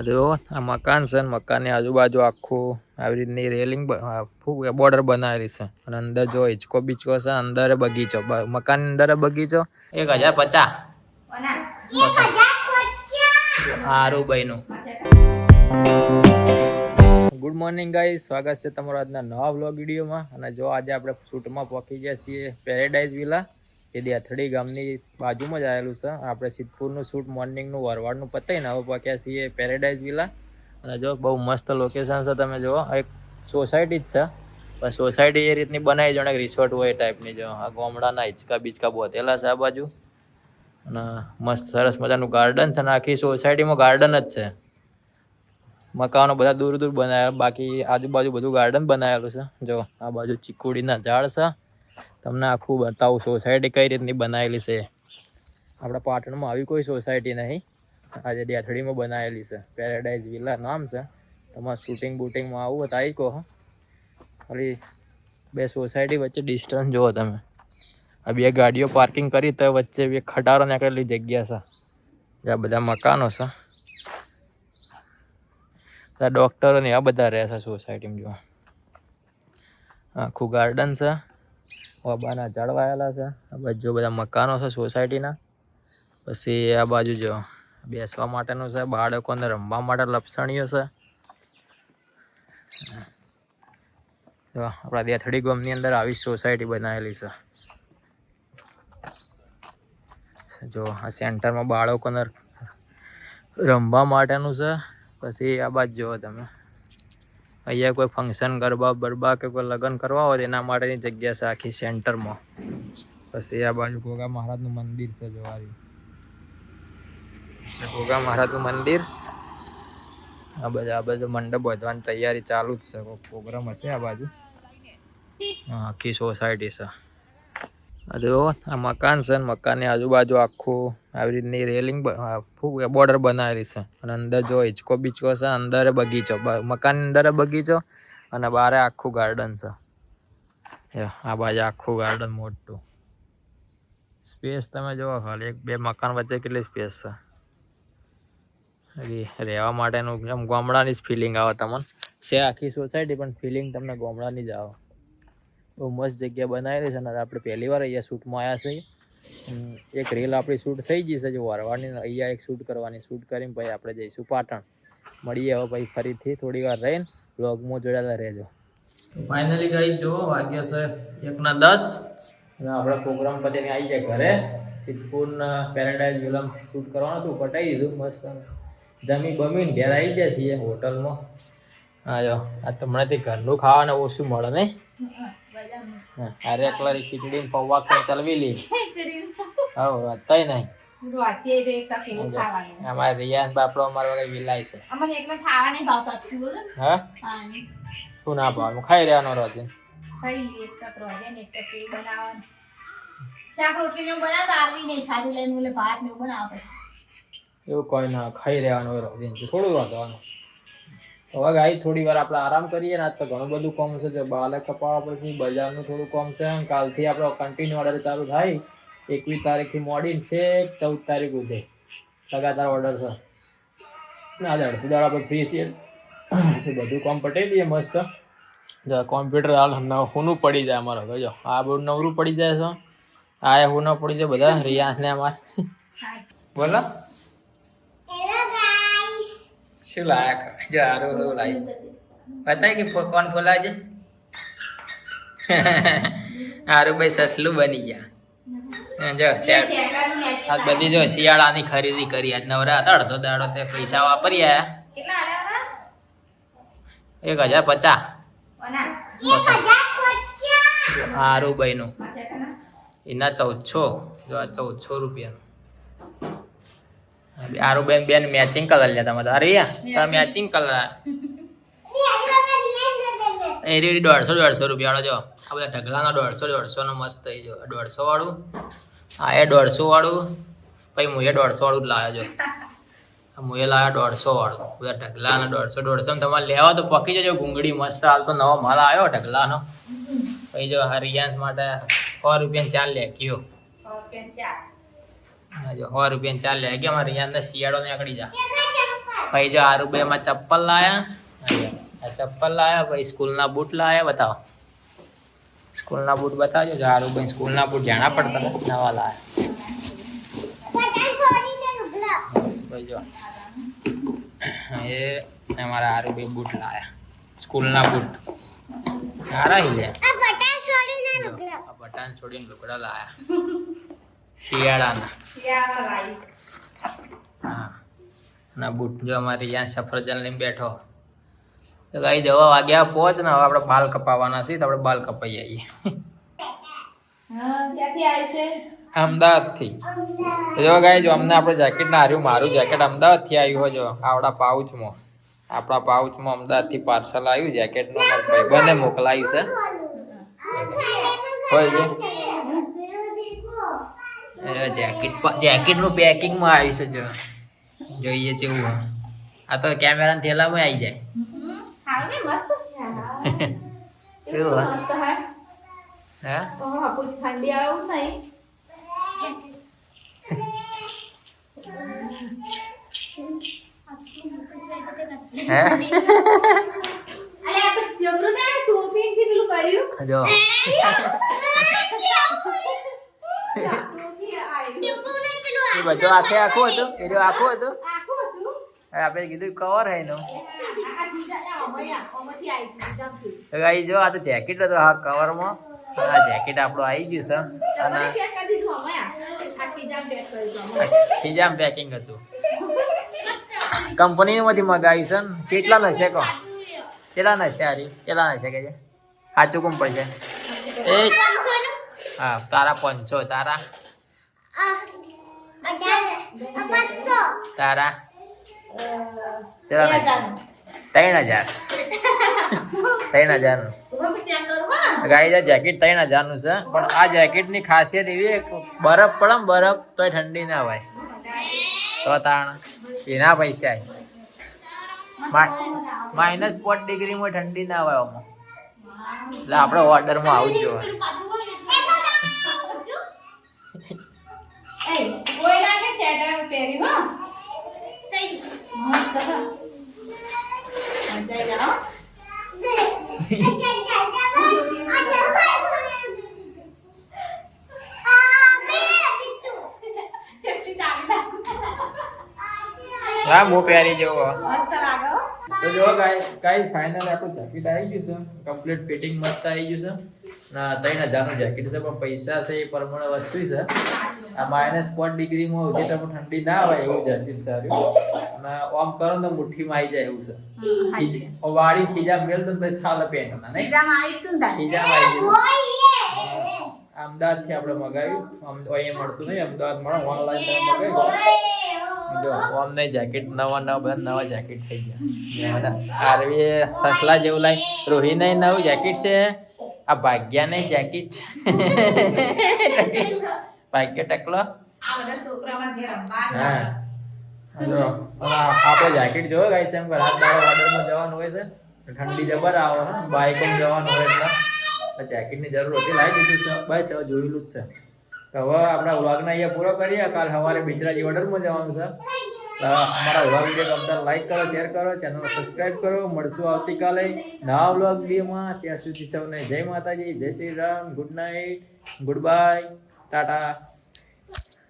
જો આ મકાન છે ને મકાનની આજુબાજુ આખું આવી રીતની રેલિંગ બોર્ડર બનાવેલી છે અને અંદર જો હિંચકો બીચકો છે અંદર બગીચો મકાનની અંદર બગીચો 1050 સારું ભાઈનું ગુડ મોર્નિંગ ગાઈસ, સ્વાગત છે તમારો આજના નવા વ્લોગ વિડીયોમાં. અને જો આજે આપણે શૂટમાં પહોંચી ગયા છીએ પેરેડાઇઝ વિલા, એ દેથડી ગામની બાજુમાં જ આવેલું છે. આપણે સિદ્ધપુરનું શૂટ મોર્નિંગનું વરવાડનું પતાવીને હવે પહોંચ્યા છીએ પેરેડાઇઝ વિલા. અને જો બહુ મસ્ત લોકેશન છે, તમે જુઓ એક સોસાયટી જ છે, પણ સોસાયટી એ રીતની બનાવી જાણે રિસોર્ટ હોય એ ટાઈપની. જો આ ગામડાના હિંચકા બીચકા બોતેલા છે આ બાજુ, અને મસ્ત સરસ મજાનું ગાર્ડન છે, અને આખી સોસાયટીમાં ગાર્ડન જ છે. મકાનો બધા દૂર દૂર બનાવ્યા, બાકી આજુબાજુ બધું ગાર્ડન બનાવેલું છે. જો આ બાજુ ચીકુડીના ઝાડ છે, તમને આખું બતાવું સોસાયટી કઈ રીતની બનાવેલી છે. આપણા પાટણમાં આવી કોઈ સોસાયટી નહીં, આજે દેથડીમાં બનાવેલી છે. પેરેડાઇઝ વિલા નામ છે. તમારે શૂટિંગ બૂટિંગમાં આવવું હોય તો આવી કહો. ખાલી બે સોસાયટી વચ્ચે ડિસ્ટન્સ જુઓ તમે. આ બે ગાડીઓ પાર્કિંગ કરી તો વચ્ચે બે ખટારો નીકળેલી જગ્યા છે. આ બધા મકાનો છે, ડોક્ટરો ને આ બધા રહે છે સોસાયટીમાં. જો આખું ગાર્ડન છે, વાબાના ઝાડ વાયેલા છે. આ બાજુ બધા મકાનો છે સોસાયટીના. પછી આ બાજુ જો બેસવા માટેનું છે, બાળકોને રમવા માટે લપસણીઓ છે. જો આપણા દેથડી ગામની અંદર આવી સોસાયટી બનાવેલી છે. જો આ સેન્ટરમાં બાળકોને રમવા માટેનું છે. પછી આ બાજુ જુઓ તમે, અહીંયા કોઈ ફંક્શન ગરબા બરબા કે કોઈ લગ્ન કરવા હોય એના માટેની જગ્યા છે આખી સેન્ટરમાં. પછી આ બાજુ ગોગા મહારાજનું મંદિર છે. જોવારી ગોગા મહારાજનું મંદિર. આ બાજુ મંડપ બાંધવાની તૈયારી ચાલુ જ છે, કોઈ પ્રોગ્રામ હશે આ બાજુ. આખી સોસાયટી છે. જો આ મકાન છે ને મકાનની આજુબાજુ આખું આવી રીતની રેલિંગ બોર્ડર બનાવેલી છે, અને અંદર જો હિંચકો બીચકો છે, અંદર બગીચો, મકાનની અંદર બગીચો, અને બહાર આખું ગાર્ડન છે. આ બાજુ આખું ગાર્ડન મોટું. સ્પેસ તમે જુઓ ખાલી, એક બે મકાન વચ્ચે કેટલી સ્પેસ છે. રહેવા માટેનું એકદમ ગામડાની જ ફિલિંગ આવે તમને. છે આખી સોસાયટી પણ ફિલિંગ તમને ગામડાની જ આવે. બહુ મસ્ત જગ્યા બનાવેલી છે, અને આપણે પહેલી વાર અહીંયા શૂટમાં આવ્યા છીએ. એક રીલ આપણી શૂટ થઈ ગઈ છે જો વરવાડની, અહીંયા એક શૂટ કરવાની. શૂટ કરીને પછી આપણે જઈશું પાટણ. મળીએ હવે પછી ફરીથી થોડી વાર રહીને વ્લોગમાં જોડાયેલા રહેજો. ફાઇનલી ગઈ જો વાગ્યા છે 1:10, અને આપણે પ્રોગ્રામ પતીને આવી જાય ઘરે. સિદ્ધપુરના પેરેડાઇઝ વિલામ શૂટ કરવાનું હતું, પટાવી દીધું મસ્ત. જમી બમીને ઘેર આવી જાય છીએ હોટલમાં. હા જો આ હમણાંથી ઘરનું ખાવાનું ઓછું મળે નહીં. અરે એકલા ખીચડી પૌવા ખાઈ ચલવી લી. હા અત્યારે નહીં. અમારે રિયાસ બાપડો અમારે વગર વિલાય છે. હા શું ના ભાવ ખાઈ રહેવાનો રોજ. એવું કોઈ ના, ખાઈ રહેવાનું રોજ, થોડું રોધવાનું. હવે ગાઈ થોડી વાર આપણે આરામ કરીએ ને. આજ તો ઘણું બધું કામ છે. બાલક કપાવવા પછી બજારનું થોડું કામ છે. કાલથી આપણો કન્ટિન્યુ ઓર્ડર ચાલુ થાય. 21 તારીખથી મોડીને છે 14 તારીખ સુધી લગાતાર ઓર્ડર છે. આજે અડધી દાડા આપણે ફ્રી છીએ, બધું કામ પટાવી દઈએ મસ્ત. જો કોમ્પ્યુટર હાલ હુનું પડી જાય અમારે. જો આ બધું નવરું પડી જાય છે, આ હુના પડી જાય બધા રિયાસને અમારે. બોલો શું લાયા? જો હારું એવું લાવ્યું બતાય કે કોણ બોલાવે છે. હારું ભાઈ સસલું બની ગયા. જો આ બધી જો શિયાળાની ખરીદી કરી. આજ નવરા હતા, અડધો દાડો તે પૈસા વાપરી આયા. 1050 હારું ભાઈ નું. એના 1400. જો આ 1400 રૂપિયાનું. આરું બેન મેચિંગ કલર લે તમે. અરે યાર મેચિંગ કલર એ 150 રૂપિયા વાળો. જો આ બધા ઢગલાનો 150 નો મસ્ત થઈ. જો 150 વાળું, આ એ 150 વાળું, પછી મુએ 150 વાળું જ લાવ્યો. જો મુએ લાવ્યો 150 વાળું. બધા ઢગલાનો 150 તમારે લેવા તો પકી જજો. ઘૂંગળી મસ્ત હાલ તો નવો માલ આવ્યો ઢગલાનો. પછી જો રિયાન્સ માટે 100 રૂપિયા 4 લે કયો. જો 100 રૂપિયા 4 લે ગયા. અમારે રિયાન્સને શિયાળો નીકળી જા. ભાઈ જો આરુબેમાં ચપ્પલ લાયા, આ ચપ્પલ લાયા, ભાઈ સ્કૂલના બૂટ લાયા. બતાવો સ્કૂલના બૂટ બતાવજો. જો આરુભાઈ સ્કૂલના બૂટ જાણા પડતા નવા લાયા. ભાઈ જો એ અમારા આરુભાઈ બૂટ લાયા, સ્કૂલના બૂટ સારા હી લે. બટાન છોડીને લુગડા લાયા શિયાળાના. હા ના બૂટ જો અમારી ત્યાં સફરજન લઈને બેઠો. તો ગાઈ જવા વાગ્યા પહોંચ ને. હવે આપણે બાલ કપાવવાના છે તો આપણે બાલ કપાઈ આવીએ. અમદાવાદથી. જો ગાઈ જો અમને આપણે જેકેટ ના હાર્યું. મારું જેકેટ અમદાવાદથી આવ્યું હોય. જો આવડા પાઉચમાં, આપણા પાઉચમાં અમદાવાદથી પાર્સલ આવ્યું જેકેટનું. અમારા ભાઈબંધે મોકલાયું છે. જેકેટનું પેકિંગમાં આવ્યું છે. જો જોઈએ છે એવું. આ તો કેમેરા થેલામાં આવી જાય. ઠંડી આવું નહીં. બધું આખે આખું હતું. એ આખું હતું. આપણે કીધું કવર હે નો. જો આ તો જેકેટ હતું. હા કવરમાં. આ જેકેટ આપણું આવી ગયું છે. અને ખીજામ પેકિંગ હતું. કંપનીમાંથી મગાવ્યું છે ને. કેટલા નશે કહો? કેટલા નશે હારી? કેટલા નશે કે છે? સાચું કોમ પડશે? એક હા તારા 500. તારા તારા 3000. 3000 નું ગાઈ. જેકેટ 3000 નું છે. પણ આ જેકેટ ની ખાસિયત એવી બરફ પડે ને બરફ તોય ઠંડી ના હોય. તો તાણ એના પૈસા -5 ડિગ્રીમાં ઠંડી ના હોય આમાં. એટલે આપણે ઓર્ડરમાં આવું જ જોઈએ. હા હું પહેરી જવો. તો જો ગાઈસ ફાઇનલ આપણું જેકેટ આવી ગયું છે. કમ્પ્લીટ ફિટિંગ મસ્ત આવી ગયું છે. ના 3000 નું જેકેટ છે. પણ પૈસા છે એ પ્રમાણે વસ્તુ છે. આ -5 ડિગ્રીમાં ઉઠી તો ઠંડી ના હોય એવું જેકેટ સારું. અને આમ કરો તો મુઠ્ઠીમાં આવી જાય એવું છે. વાળી ખીજા મેલ તો ચાલે પેન્ટ ના નહીં. ખીજામાં અમદાવાદ થી આપણે મગાવ્યું. અહીંયા મળતું નહીં. અમદાવાદ મળે ઓનલાઈન તમે મગાવ્યું. જો ઓમને જેકેટ નવા જેકેટ થઈ ગયા. આરવી સસલા જેવું લાઈ. રોહિને નવું જેકેટ છે. આ ભાગ્યા નહીં જેકેટ. ભાગ્ય ટકલો. હા આપણે જેકેટ જોયો ગાઈ છે. એમ કે રાત દાડા ઓર્ડરમાં જવાનું હોય છે. ઠંડી જબર આવે. બાઇકમાં જવાનું હોય એટલે જેકેટની જરૂર હતી. લાવી દીધું છે. બસ હવે જોયેલું જ છે. હવે આપણા વ્લોગને અહીંયા પૂરો કરીએ. કાલ સવારે બિચરાજી ઓર્ડરમાં જવાનું છે. અમારા વ્લોગ વિડીયો ગમતા લાઈક કરો, શેર કરો, ચેનલ સબસ્ક્રાઇબ કરો. મળશું આવતીકાલે નવા વ્લોગ વિડીયોમાં. ત્યાં સુધી સૌને જય માતાજી, જય Shri Ram, good night, good bye, Tata.